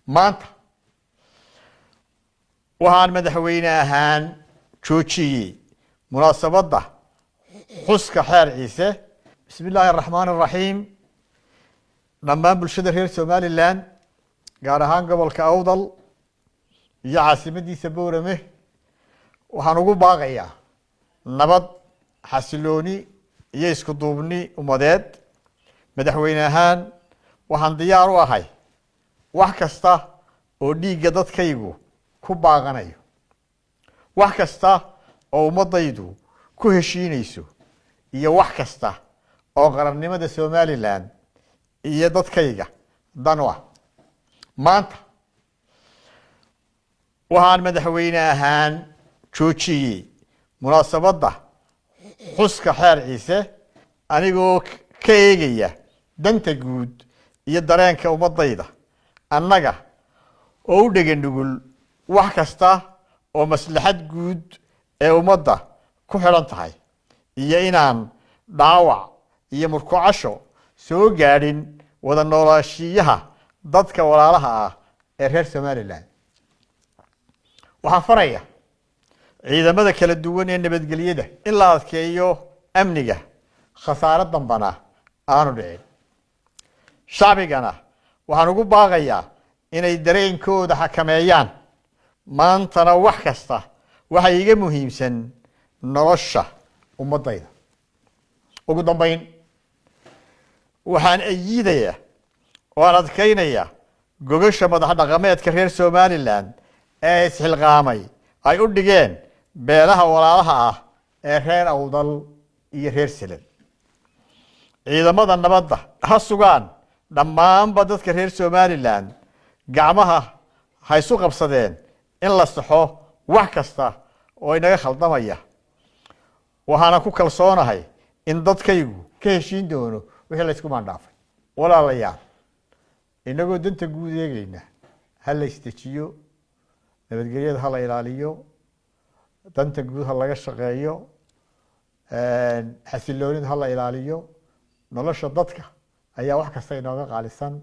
maanta waxaan madaxweyne ahaan joojiyey munaasabadda xuska xeer ciise bismillaahi araxmaani araxiim dhammaan bulshada reer somalilan gaar ahaan gobolka awdal iyo caasimadiisa boorame waxaan ugu baaqayaa nabad xasilooni iyo isku duubni ummadeed madaxweyne ahaan waxaan diyaar u ahay wax kasta oo dhiigga dadkaygu ku baaqanayo wax kasta oo ummadaydu ku heshiinayso iyo wax kasta oo qarannimada somalilan iyo dadkayga dan u ah maanta waxaan madaxweyne ahaan joojiyey munaasabadda xuska xeer ciise anigoo ka eegaya danta guud iyo dareenka ummadayda annaga oo u dhega nugul wax kasta oo maslaxad guud ee ummadda ku xidhan tahay iyo inaan dhaawac iyo murkucasho soo gaadhin wada noolaashiyaha dadka walaalaha ah ee reer somalilan waxaan faraya ciidamada kala duwan ee nabadgelyada in la adkeeyo amniga khasaare dambana aanu dhicin shacbigana waxaan ugu baaqayaa inay dareenkooda xakameeyaan maantana wax kasta waxa iga muhiimsan nolosha ummadayda ugu dambayn waxaan ayiidayaa oo aan adkaynayaa gogasha madax dhaqameedka reer somalilan ee isxilqaamay ay u dhigeen beelaha walaalaha ah ee reer awdal iyo reer selel ciidamada nabadda ha sugaan dhammaanba dadka reer somalilan gacmaha ha isu qabsadeen in la saxo wax kasta oo inaga khaldamaya waxaana ku kalsoonahay in dadkaygu ka heshiin doono wixii la isku maandhaafay walaalayaal inagoo danta guud eegayna ha la isdejiyo nabadgelyada ha la ilaaliyo danta guud ha laga shaqeeyo xasiloonida ha la ilaaliyo nolosha dadka ayaa wax kasta inooga qaalisan